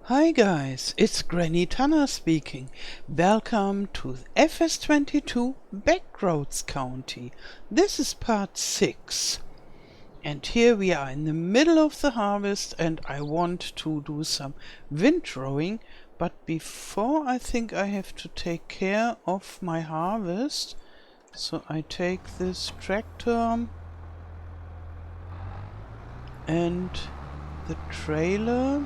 Hi guys, it's Granny Tana speaking. Welcome to FS22 Back Roads County. This is part 6. And here we are in the middle of the harvest and I want to do some windrowing. But before, I think I have to take care of my harvest. So I take this tractor and the trailer.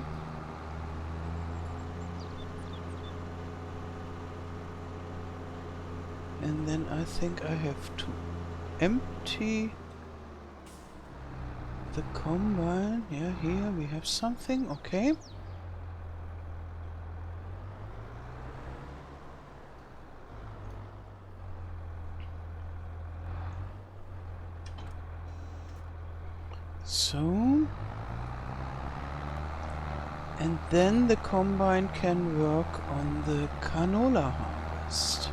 And then I think I have to empty the combine. Yeah, here we have something. Okay. So. And then the combine can work on the canola harvest.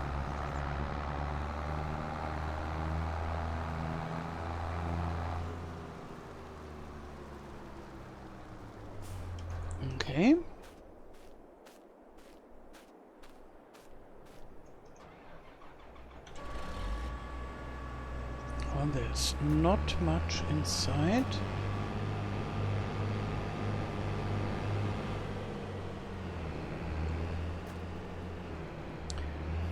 Okay. Well, there's not much inside.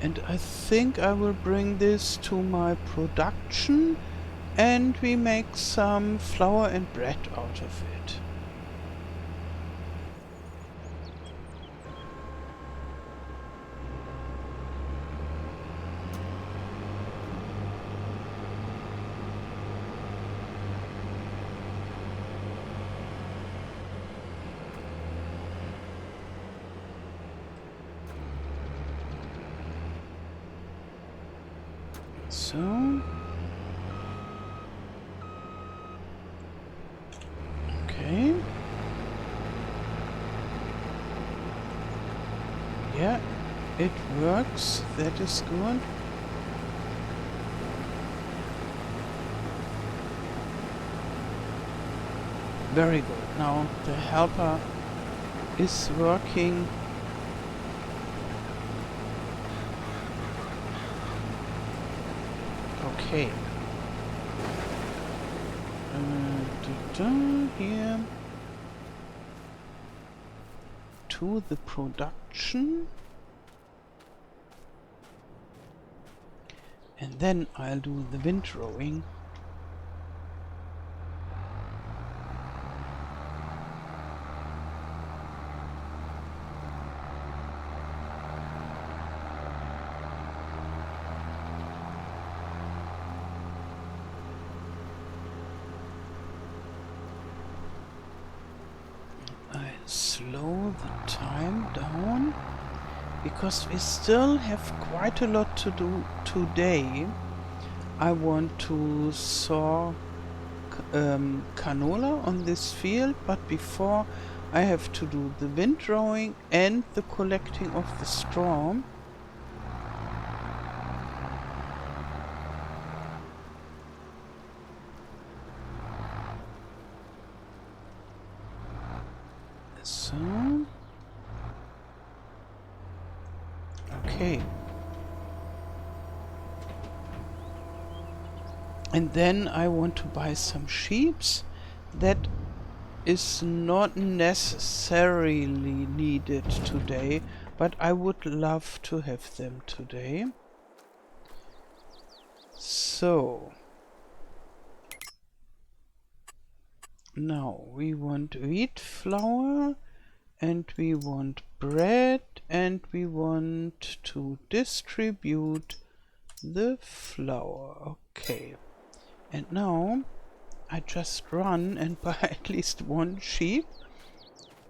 And I think I will bring this to my production and we make some flour and bread out of it. So, okay. Yeah, it works. That is good. Very good. Now the helper is working. Okay. Here to the production, and then I'll do the windrowing. Slow the time down because we still have quite a lot to do today. I want to sow canola on this field, but before I have to do the windrowing and the collecting of the straw. So, okay. And then I want to buy some sheeps. That is not necessarily needed today, but I would love to have them today. So, now we want wheat flour and we want bread and we want to distribute the flour. Okay. And now I just run and buy at least one sheep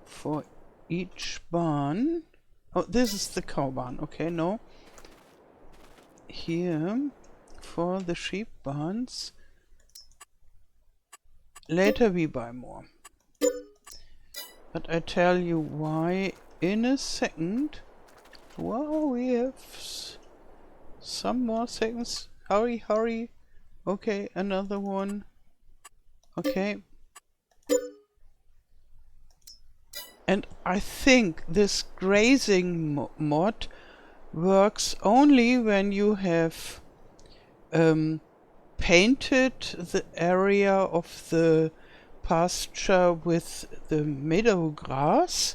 for each barn. Oh, this is the cow barn. Okay, no. Here for the sheep barns. Later we buy more. But I tell you why in a second. Wow, we have some more seconds. Hurry, hurry. Okay, another one. Okay. And I think this grazing mod works only when you have painted the area of the pasture with the meadow grass,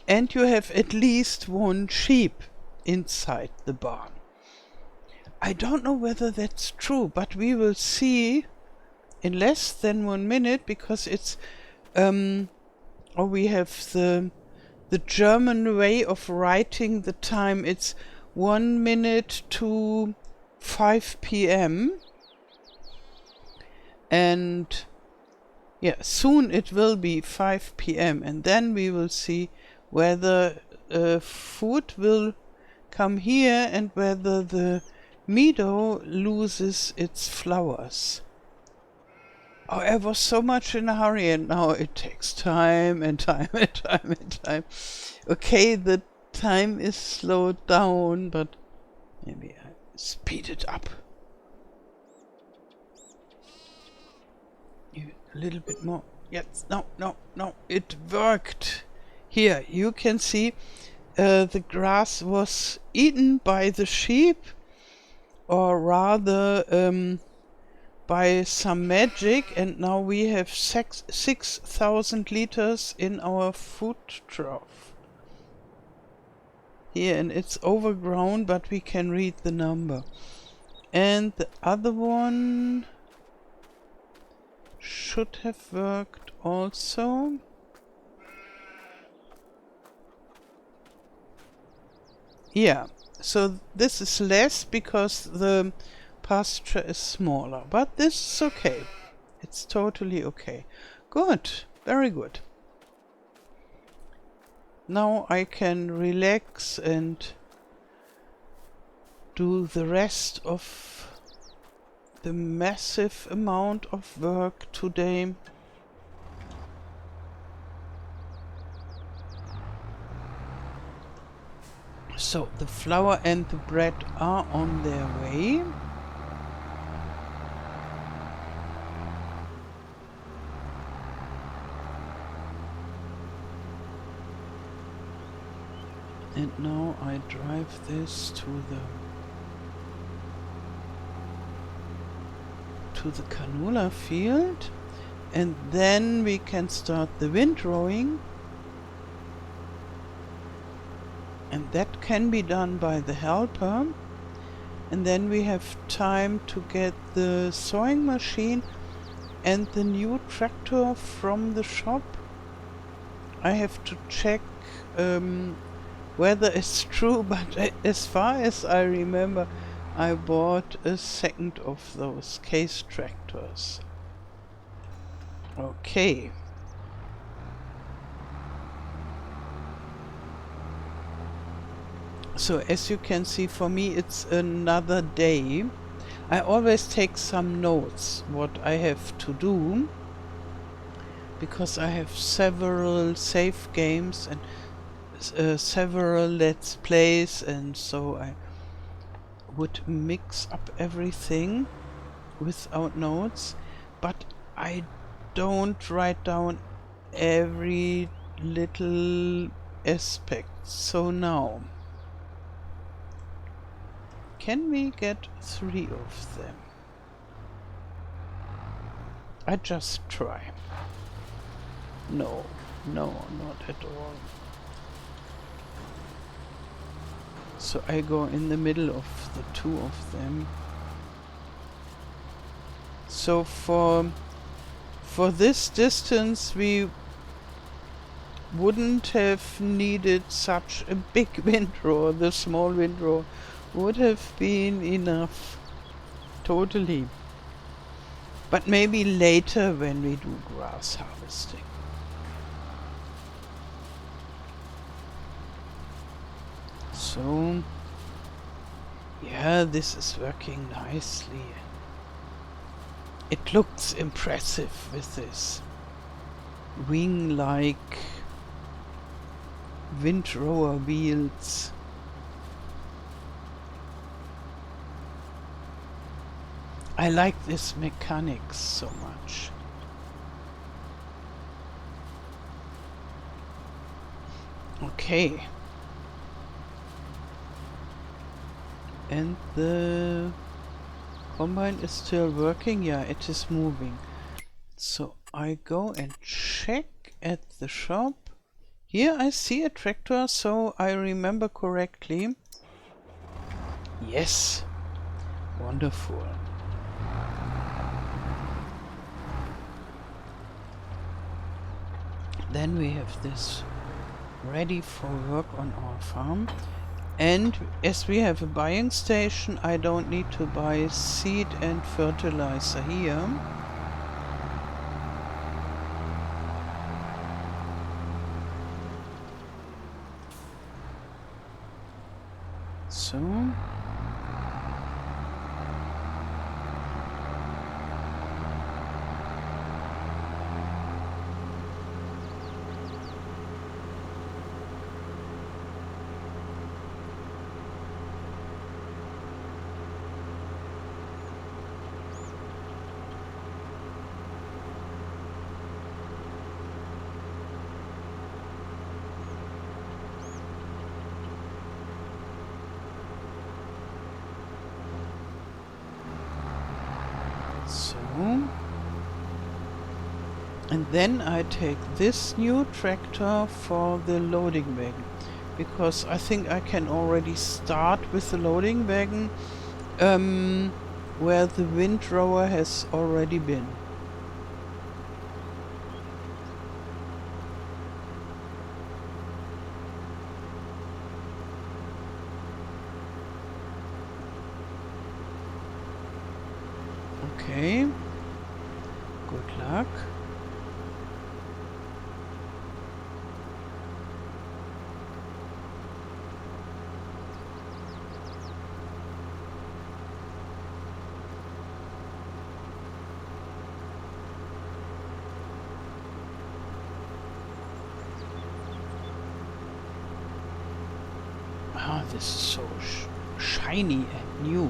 and you have at least one sheep inside the barn. I don't know whether that's true, but we will see in less than 1 minute, because it's we have the German way of writing the time. It's 1 minute to 5 p.m. and yeah, soon it will be 5 p.m. and then we will see whether food will come here and whether the meadow loses its flowers. Oh, I was so much in a hurry, and now it takes time and time and time and time. Okay, the time is slowed down, but maybe I speed it up. A little bit more. Yes, no, it worked. Here, you can see the grass was eaten by the sheep, or rather by some magic, and now we have 6,000 liters in our food trough. Here, and it's overgrown, but we can read the number. And the other one should have worked also. Yeah, so this is less because the pasture is smaller, but this is okay. It's totally okay. Good, very good. Now I can relax and do the rest of the massive amount of work today. So the flour and the bread are on their way. And now I drive this to the canola field, and then we can start the windrowing, and that can be done by the helper, and then we have time to get the sowing machine and the new tractor from the shop. I have to check whether it's true, but as far as I remember, I bought a second of those case tractors. Okay. So as you can see, for me it's another day. I always take some notes what I have to do, because I have several save games and several let's plays, and so I would mix up everything without notes, but I don't write down every little aspect. So now, can we get 3 of them? I just try. No, not at all. So I go in the middle of the 2 of them. So for this distance we wouldn't have needed such a big windrow. The small windrow would have been enough, totally. But maybe later when we do grass harvesting. So, yeah, this is working nicely. It looks impressive with this wing-like windrower wheels. I like this mechanics so much. Okay. And the combine is still working. Yeah, it is moving. So I go and check at the shop. Here I see a tractor, so I remember correctly. Yes. Wonderful. Then we have this ready for work on our farm. And as we have a buying station, I don't need to buy seed and fertilizer here. So and then I take this new tractor for the loading wagon, because I think I can already start with the loading wagon where the windrower has already been. Okay, good luck. Ah, this is so shiny and new.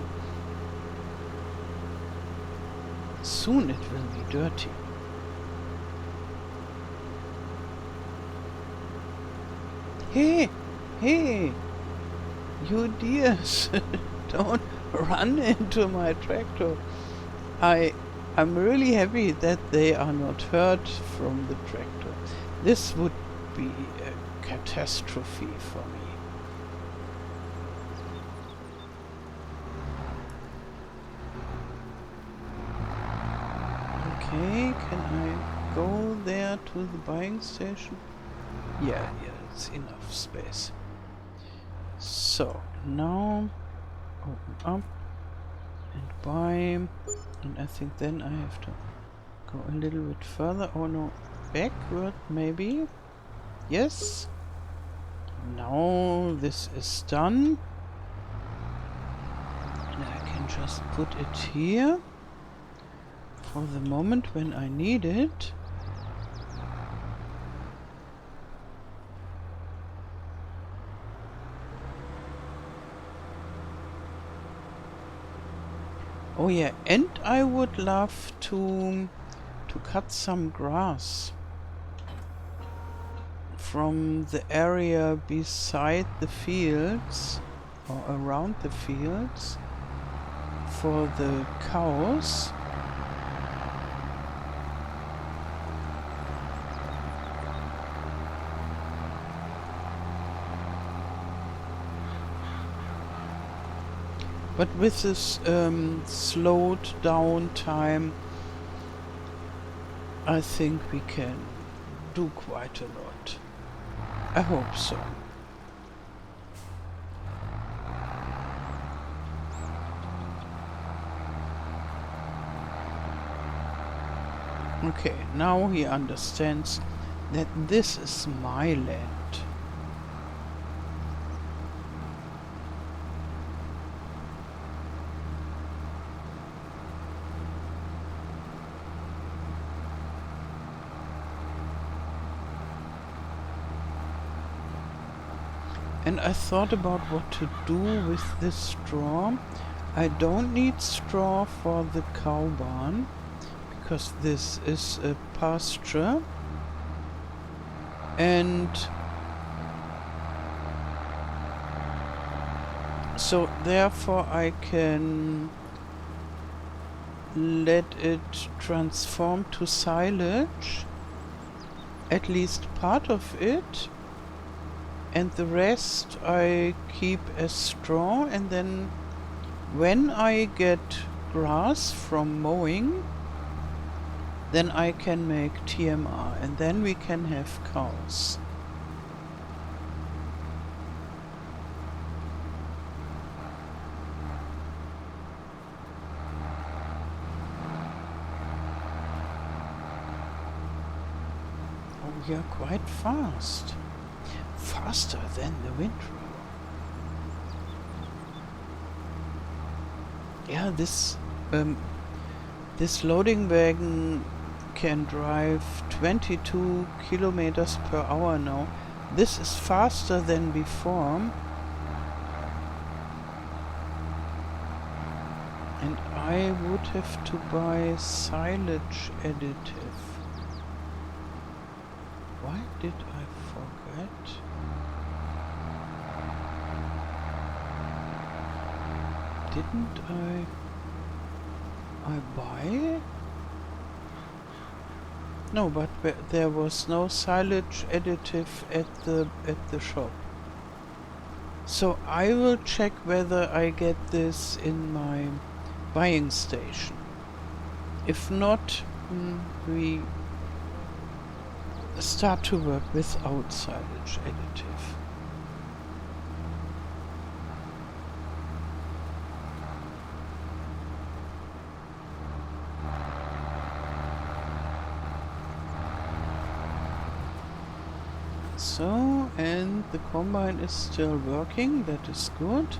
Soon it will be dirty. Hey, hey, you dears, don't run into my tractor. I'm really happy that they are not hurt from the tractor. This would be a catastrophe for me. Okay, can I go there to the buying station? Yeah, it's enough space. So, now open up and buy, and I think then I have to go a little bit further. Oh no, backward maybe? Yes. Now this is done. And I can just put it here for the moment when I need it. Oh yeah, and I would love to cut some grass from the area beside the fields or around the fields for the cows. But with this slowed down time, I think we can do quite a lot. I hope so. Okay, now he understands that this is my land. And I thought about what to do with this straw. I don't need straw for the cow barn, because this is a pasture. And So therefore I can let it transform to silage, at least part of it, and the rest I keep as straw, and then when I get grass from mowing, then I can make TMR, and then we can have cows. Oh, we are quite fast. Faster than the Windrowing. Yeah, this loading wagon can drive 22 kilometers per hour now. This is faster than before. And I would have to buy silage additive. Why did I forget? Didn't I buy? No, but there was no silage additive at the shop. So I will check whether I get this in my buying station. If not, we start to work without silage additive. So, and the combine is still working, that is good.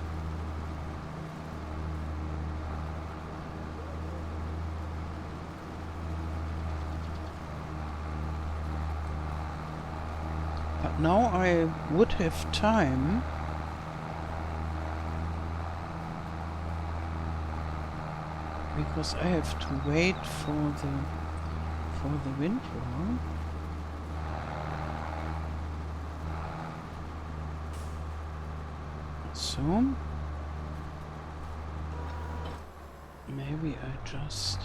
But now I would have time because I have to wait for the windrower. So maybe I just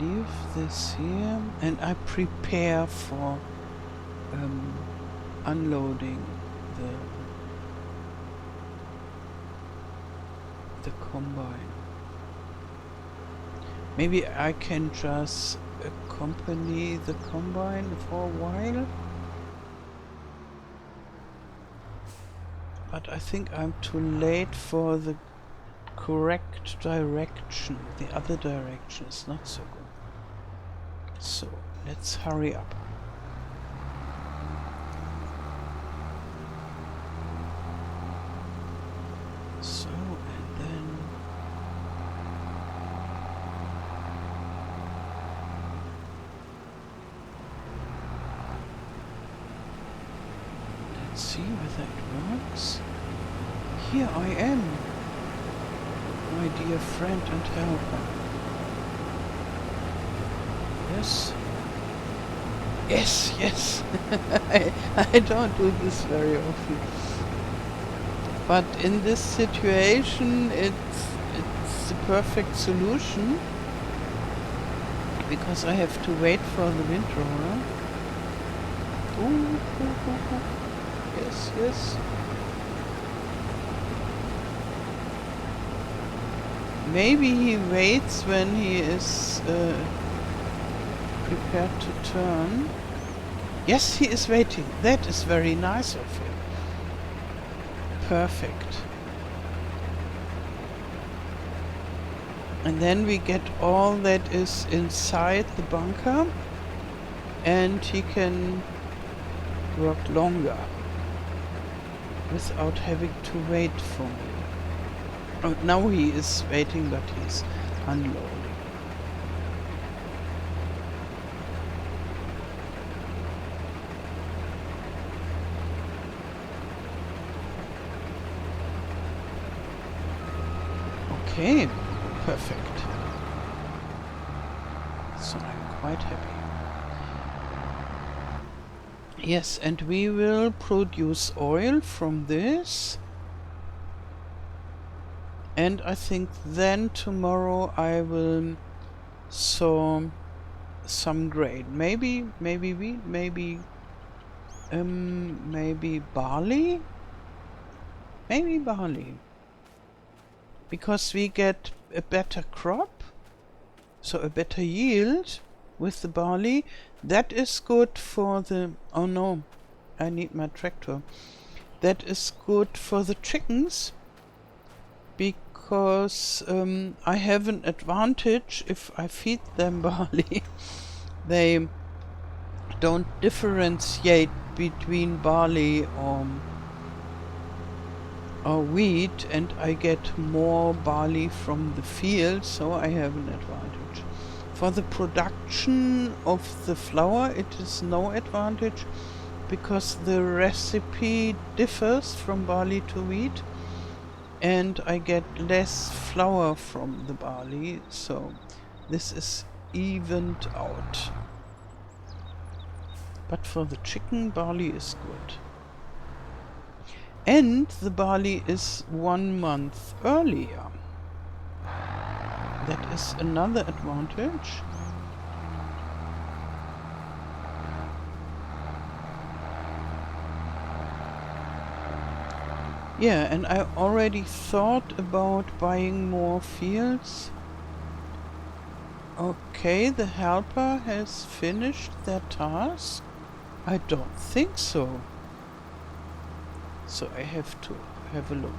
leave this here and I prepare for unloading the combine. Maybe I can just accompany the combine for a while. But I think I'm too late for the correct direction. The other direction is not so good. So let's hurry up. So, and then let's see whether it works. Here I am, my dear friend and helper. Yes. Yes, yes. I don't do this very often. But in this situation, it's the perfect solution. Because I have to wait for the windrower. Yes, yes. Maybe he waits when he is prepared to turn. Yes, he is waiting. That is very nice of him. Perfect. And then we get all that is inside the bunker, and he can work longer without having to wait for me. Oh, now he is waiting, but he's unloading. Okay, perfect. So I'm quite happy. Yes, and we will produce oil from this. And I think then tomorrow I will sow some grain. Maybe wheat, maybe barley. Maybe barley. Because we get a better crop, so a better yield with the barley. That is good for the... Oh no, I need my tractor. That is good for the chickens, because I have an advantage if I feed them barley. They don't differentiate between barley or wheat, and I get more barley from the field, so I have an advantage. For the production of the flour it is no advantage, because the recipe differs from barley to wheat, and I get less flour from the barley, so this is evened out. But for the chicken, barley is good. And the barley is 1 month earlier. That is another advantage. Yeah, and I already thought about buying more fields. Okay, the helper has finished their task. I don't think so. So I have to have a look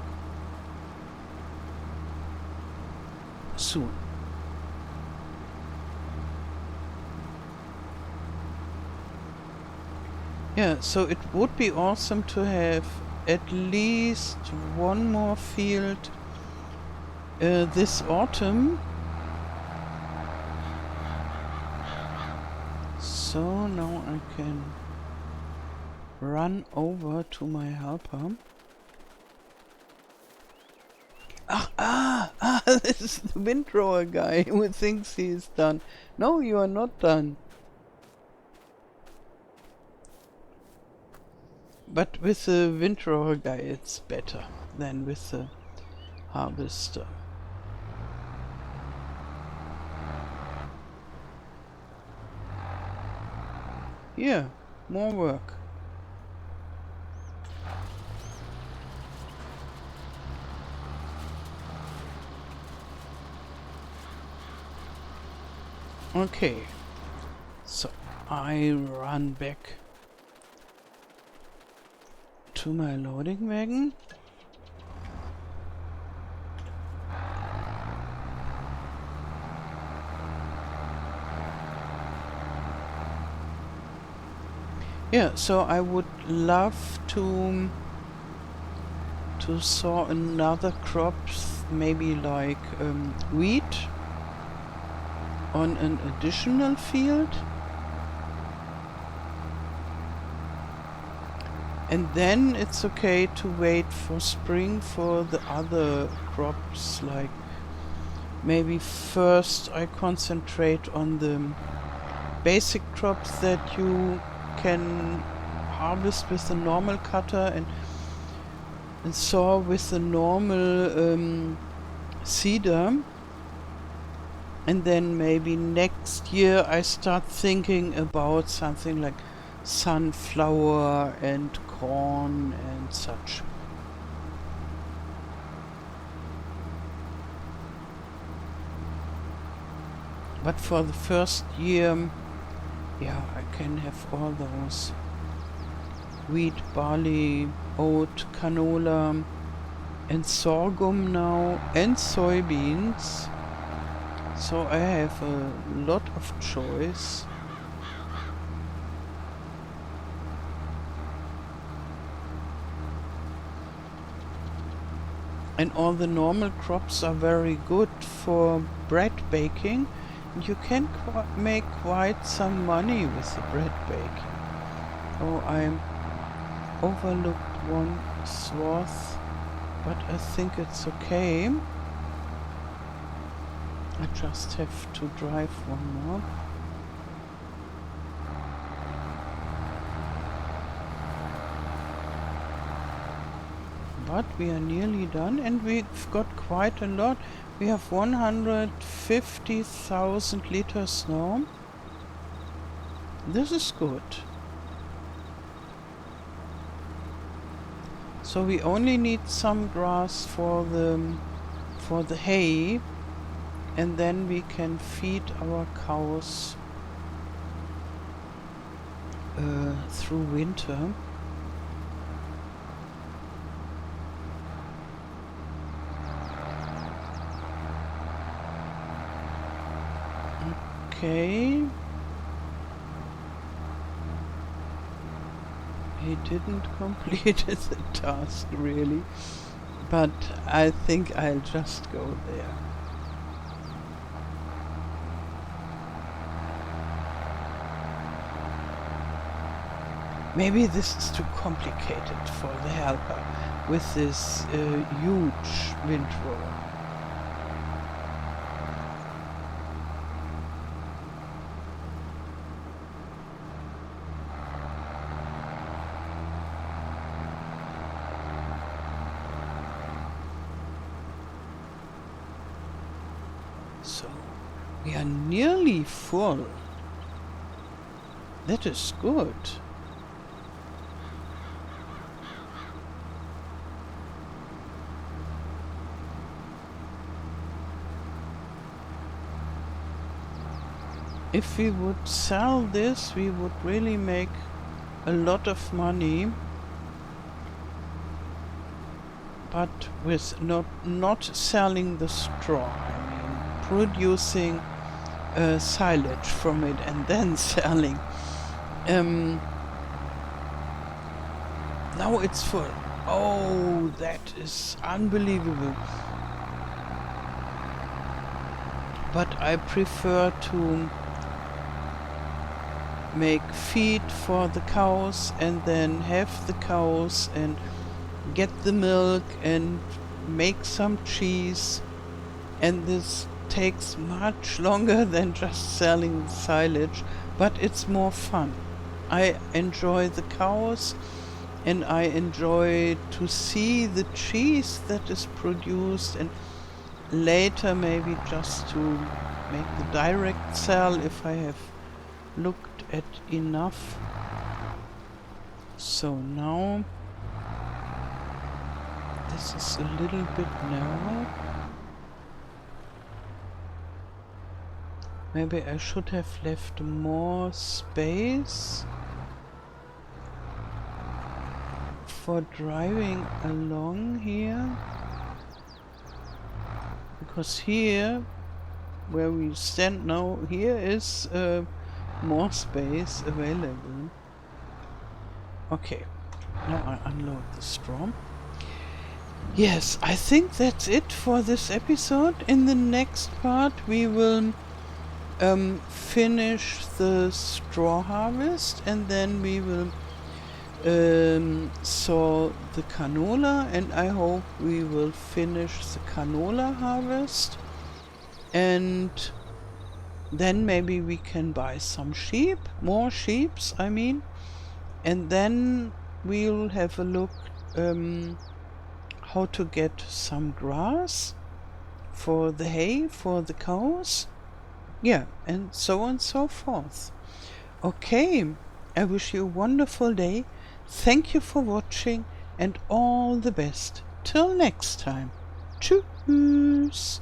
soon. Yeah, so it would be awesome to have at least one more field this autumn. So now I can run over to my helper. This is the windrower guy who thinks he is done. No, you are not done. But with the windrower guy it's better than with the harvester. Here, more work. Okay, so I run back to my loading wagon. Yeah, so I would love to sow another crop, maybe like wheat on an additional field. And then it's okay to wait for spring for the other crops, like maybe first I concentrate on the basic crops that you can harvest with the normal cutter and sow with the normal seeder. And then maybe next year I start thinking about something like sunflower and corn and such. But for the first year, yeah, I can have all those wheat, barley, oat, canola and sorghum now, and soybeans. So I have a lot of choice. And all the normal crops are very good for bread baking. You can make quite some money with the bread baking. Oh, I overlooked one swath, but I think it's okay. I just have to drive one more. but we are nearly done, and we've got quite a lot. We have 150,000 liters now. This is good. So we only need some grass for the hay, and then we can feed our cows through winter. Okay. He didn't complete the task really, but I think I'll just go there. Maybe this is too complicated for the helper with this huge windrower. So, we are nearly full. That is good. If we would sell this, we would really make a lot of money. But with not selling the straw, I mean producing silage from it and then selling. Now it's full. Oh, that is unbelievable. But I prefer to make feed for the cows and then have the cows and get the milk and make some cheese, and this takes much longer than just selling silage, but it's more fun. I enjoy the cows and I enjoy to see the cheese that is produced, and later maybe just to make the direct sell if I have looked at enough. So now this is a little bit narrow. Maybe I should have left more space for driving along here, because here where we stand now, here is more space available. Okay, now I unload the straw. Yes, I think that's it for this episode. In the next part we will finish the straw harvest, and then we will sow the canola, and I hope we will finish the canola harvest, and then maybe we can buy some sheep, more sheeps I mean, and then we'll have a look how to get some grass for the hay for the cows. Yeah, and so on and so forth. Okay, I wish you a wonderful day. Thank you for watching, and all the best. Till next time. Tschüss.